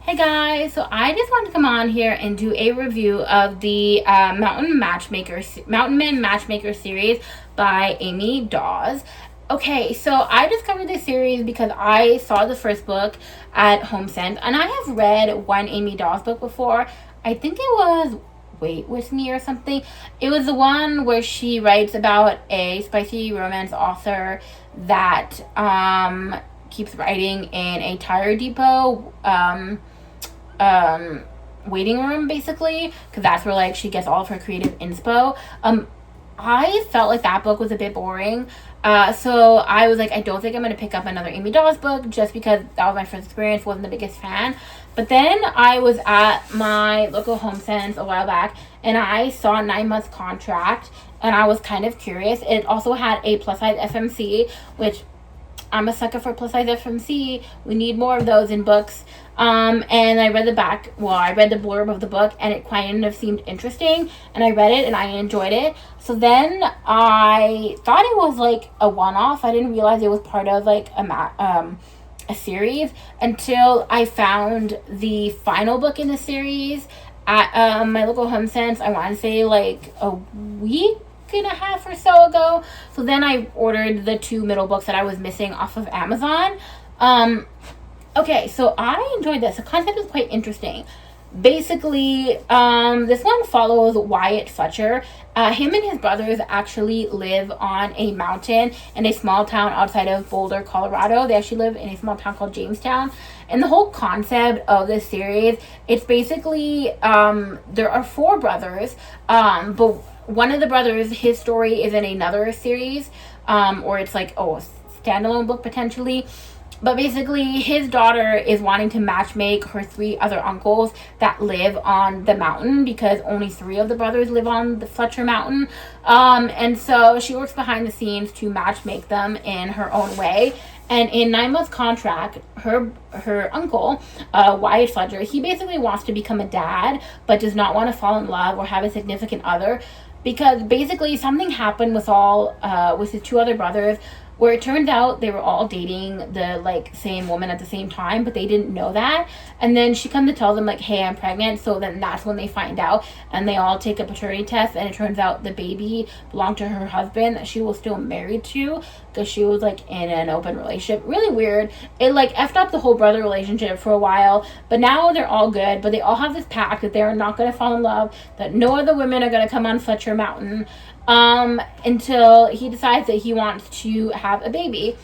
Hey guys, so I just wanted to come on here and do a review of the Mountain Men Matchmaker series by Amy Daws. Okay, so I discovered this series because I saw the first book at HomeSense, and I have read one Amy Daws book before. I think it was Wait With Me or something. It was the one where she writes about a spicy romance author that keeps writing in a tire depot waiting room, basically, because that's where like she gets all of her creative inspo. I felt like that book was a bit boring, so I was like, I don't think I'm going to pick up another Amy Daws book, just because that was my first experience. Wasn't the biggest fan. But then I was at my local HomeSense a while back, and I saw 9 months contract, and I was kind of curious. It also had a plus size FMC, which I'm a sucker for plus size FMC. We need more of those in books. And I read I read the blurb of the book, and it kind of seemed interesting, and I read it and I enjoyed it. So then I thought it was like a one-off. I didn't realize it was part of like a series until I found the final book in the series at my local HomeSense. I want to say like a week and a half or so ago. So then I ordered the two middle books that I was missing off of Amazon. Okay, so I enjoyed this. The concept is quite interesting. Basically, this one follows Wyatt Fletcher. Him and his brothers actually live on a mountain in a small town outside of Boulder, Colorado. They actually live in a small town called Jamestown. And the whole concept of this series, it's basically, there are four brothers, but one of the brothers, his story is in another series, or it's like, a standalone book potentially. But basically, his daughter is wanting to matchmake her three other uncles that live on the mountain, because only three of the brothers live on the Fletcher Mountain. And so she works behind the scenes to matchmake them in her own way. And in 9 months contract, her uncle, Wyatt Fletcher, he basically wants to become a dad, but does not want to fall in love or have a significant other, because basically something happened with his two other brothers, where it turned out they were all dating the like same woman at the same time, but they didn't know that. And then she comes to tell them like, hey, I'm pregnant. So then that's when they find out, and they all take a paternity test, and it turns out the baby belonged to her husband that she was still married to, because she was like in an open relationship. Really weird. It like effed up the whole brother relationship for a while, but now they're all good. But they all have this pact that they're not going to fall in love, that no other women are going to come on Fletcher Mountain, until he decides that he wants to have a baby.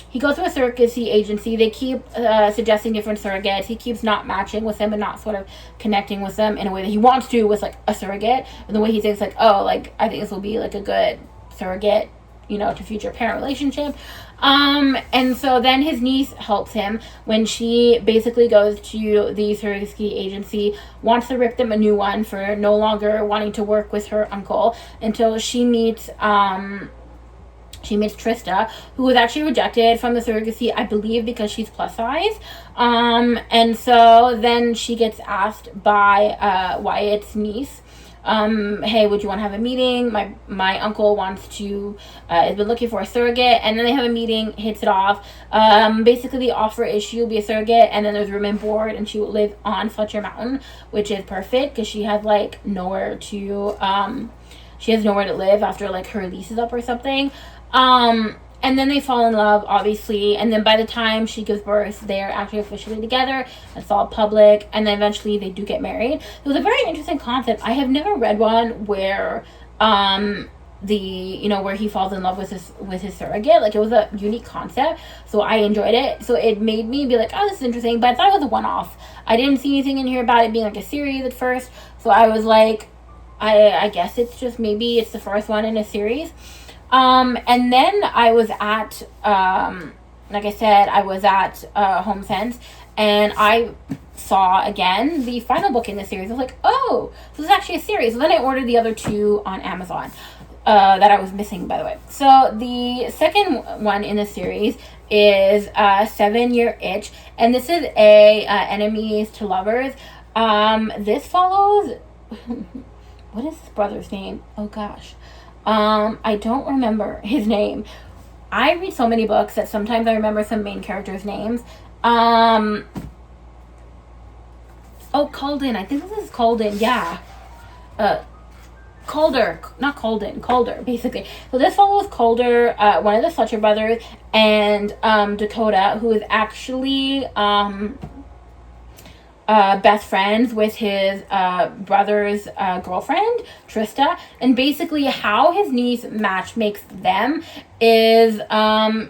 He goes to a surrogacy agency. They keep suggesting different surrogates. He keeps not matching with them and not sort of connecting with them in a way that he wants to with like a surrogate. And the way he thinks like, oh, like I think this will be like a good surrogate, to future parent relationship. And so then his niece helps him when she basically goes to the surrogacy agency, wants to rip them a new one for no longer wanting to work with her uncle, until she meets Trista, who was actually rejected from the surrogacy, I believe, because she's plus size. And so then she gets asked by Wyatt's niece, hey, would you want to have a meeting? My uncle wants to, has been looking for a surrogate. And then they have a meeting, hits it off. Basically the offer is she will be a surrogate, and then there's room and board, and she will live on Fletcher Mountain, which is perfect, because she has like nowhere to live after like her lease is up or something. And then they fall in love, obviously, and then by the time she gives birth, they're actually officially together. It's all public, and then eventually they do get married. It was a very interesting concept. I have never read one where where he falls in love with his surrogate. Like, it was a unique concept, so I enjoyed it. So it made me be like, oh, this is interesting, but I thought it was a one-off. I didn't see anything in here about it being like a series at first, so I was like, I guess it's just, maybe it's the first one in a series. And then I was at, like I said, I was at HomeSense, and I saw again the final book in the series. I was like, oh, so this is actually a series. So then I ordered the other two on Amazon, that I was missing, by the way. So the second one in the series is 7 Year Itch, and this is a enemies to lovers. This follows, what is his brother's name? Oh gosh. I don't remember his name. I read so many books that sometimes I remember some main characters' names. Oh, Calden. I think this is Calden. Yeah. Calder, not Calden, Calder, basically. So this follows Calder, one of the Fletcher brothers, and Dakota, who is actually best friends with his brother's girlfriend, Trista. And basically how his niece Match makes them is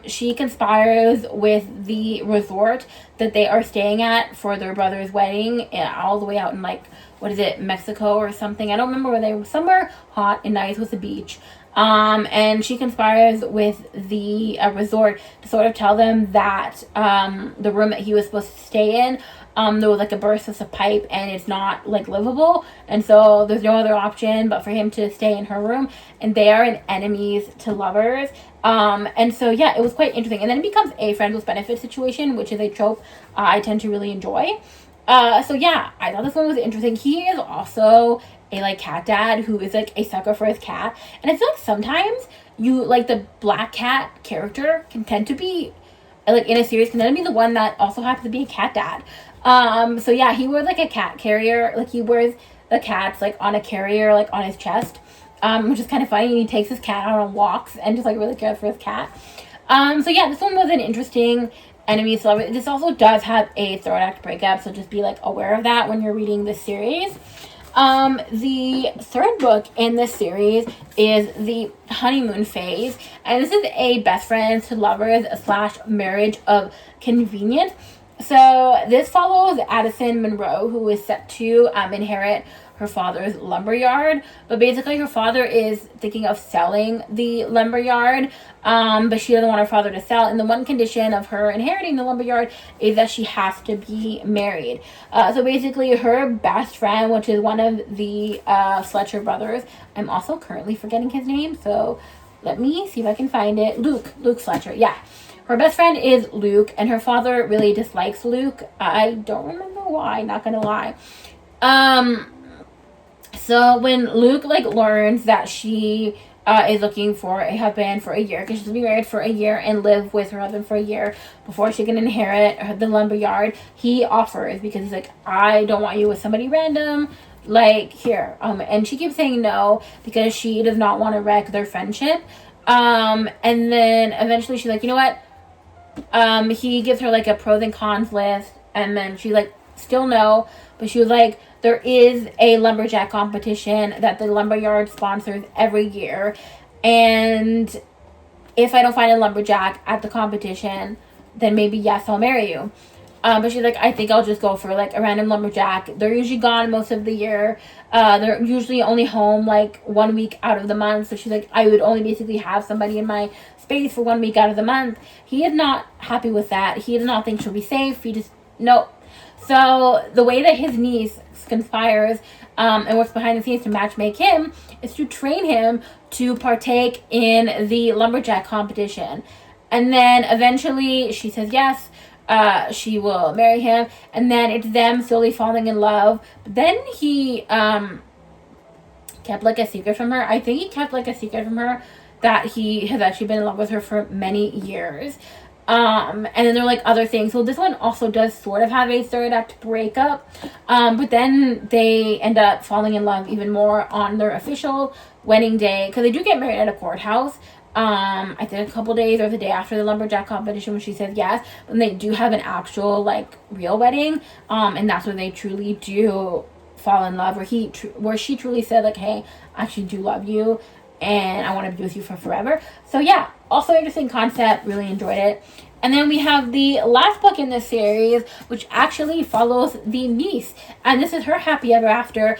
she conspires with the resort that they are staying at for their brother's wedding, all the way out in, like, what is it, Mexico or something. I don't remember where they were. Somewhere hot and nice with the beach. And she conspires with the resort to sort of tell them that the room that he was supposed to stay in, there was like a burst of a pipe and it's not like livable, and so there's no other option but for him to stay in her room, and they are enemies to lovers. And so yeah, it was quite interesting, and then it becomes a friends with benefits situation, which is a trope I tend to really enjoy. So yeah, I thought this one was interesting. He is also a like cat dad who is like a sucker for his cat, and I feel like sometimes you like the black cat character can tend to be like in a series can tend to be the one that also happens to be a cat dad. So yeah, he wears like a cat carrier, like he wears the cats like on a carrier, like on his chest, which is kind of funny. He takes his cat out on walks and just like really cares for his cat. So yeah, this one was an interesting enemy celebrity. This also does have a third act breakup, so just be like aware of that when you're reading this series. The third book in this series is the honeymoon phase, and this is a best friends to lovers / marriage of convenience. So this follows Addison Monroe, who is set to inherit her father's lumberyard, but basically her father is thinking of selling the lumberyard, but she doesn't want her father to sell, and the one condition of her inheriting the lumberyard is that she has to be married. So basically her best friend, which is one of the Fletcher brothers, I'm also currently forgetting his name, so let me see if I can find it. Luke Fletcher, yeah. Her best friend is Luke, and her father really dislikes Luke. I don't remember why, not gonna lie. So when Luke like learns that she is looking for a husband for a year, because she's been married for a year and live with her husband for a year before she can inherit the lumberyard, he offers, because he's like, I don't want you with somebody random, like, here. And she keeps saying no because she does not want to wreck their friendship. And then eventually she's like, you know what? He gives her like a pros and cons list, and then she's like, still no, but she was like, there is a lumberjack competition that the lumberyard sponsors every year, and if I don't find a lumberjack at the competition, then maybe yes, I'll marry you. But she's like, I think I'll just go for like a random lumberjack. They're usually gone most of the year. They're usually only home like 1 week out of the month. So she's like, I would only basically have somebody in my space for 1 week out of the month. He is not happy with that. He does not think she'll be safe. He just, no. So the way that his niece conspires and works behind the scenes to matchmake him is to train him to partake in the lumberjack competition. And then eventually she says yes. She will marry him, and then it's them slowly falling in love. But then he kept like a secret from her. I think he kept like a secret from her that he has actually been in love with her for many years. And then there are like other things. So this one also does sort of have a third act breakup. But then they end up falling in love even more on their official wedding day, because they do get married at a courthouse. I think a couple days or the day after the lumberjack competition when she says yes, and they do have an actual like real wedding, and that's when they truly do fall in love, where she truly said like, hey, I actually do love you and I want to be with you for forever. So yeah, also interesting concept, really enjoyed it. And then we have the last book in this series, which actually follows the niece. And this is her happy ever after.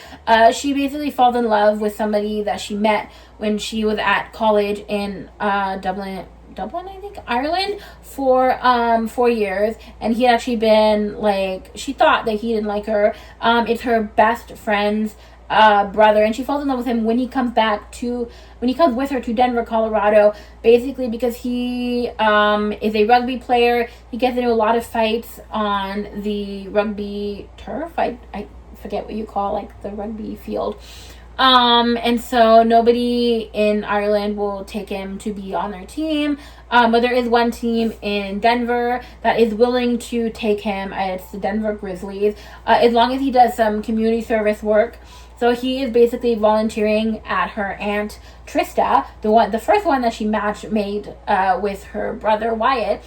She basically falls in love with somebody that she met when she was at college in Dublin, I think, Ireland, for 4 years. And he had actually been, like, she thought that he didn't like her. It's her best friend's brother, and she falls in love with him when he comes with her to Denver, Colorado, basically because he is a rugby player. He gets into a lot of fights on the rugby turf. I forget what you call like the rugby field. And so nobody in Ireland will take him to be on their team. But there is one team in Denver that is willing to take him. It's the Denver Grizzlies, as long as he does some community service work. So he is basically volunteering at her aunt Trista, the first one that she made with her brother Wyatt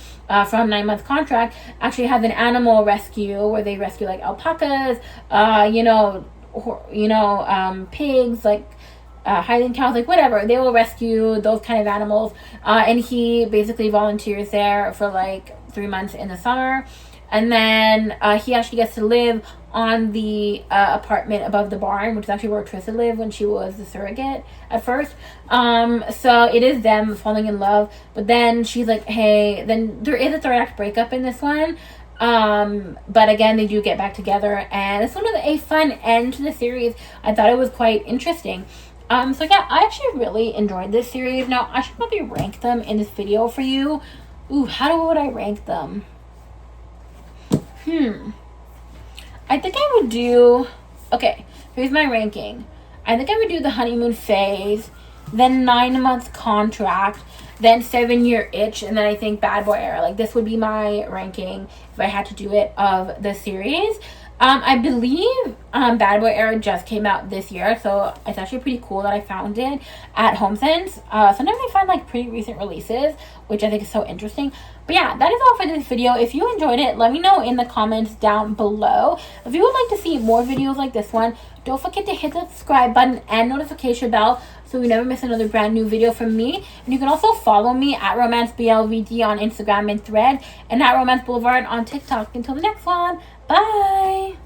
from 9 month contract. Actually has an animal rescue where they rescue like alpacas, pigs, like Highland cows, like whatever. They will rescue those kind of animals. And he basically volunteers there for like 3 months in the summer. And then he actually gets to live on the apartment above the barn, which is actually where Trista lived when she was the surrogate at first. So it is them falling in love. But then she's like, hey, then there is a third act breakup in this one. But again, they do get back together. And this one was a fun end to the series. I thought it was quite interesting. So yeah, I actually really enjoyed this series. Now, I should probably rank them in this video for you. Ooh, how would I rank them? I think I would do... Okay, here's my ranking. I think I would do the honeymoon phase, then 9 month contract, then 7 year itch, and then I think bad boy era. Like, this would be my ranking if I had to do it of the series. I believe Bad Boy Era just came out this year, so it's actually pretty cool that I found it at HomeSense. Sometimes I find like pretty recent releases, which I think is so interesting. But yeah, that is all for this video. If you enjoyed it, let me know in the comments down below. If you would like to see more videos like this one, don't forget to hit the subscribe button and notification bell so you never miss another brand new video from me. And you can also follow me at RomanceBLVD on Instagram and Thread, and at Romance Boulevard on TikTok. Until the next one, bye!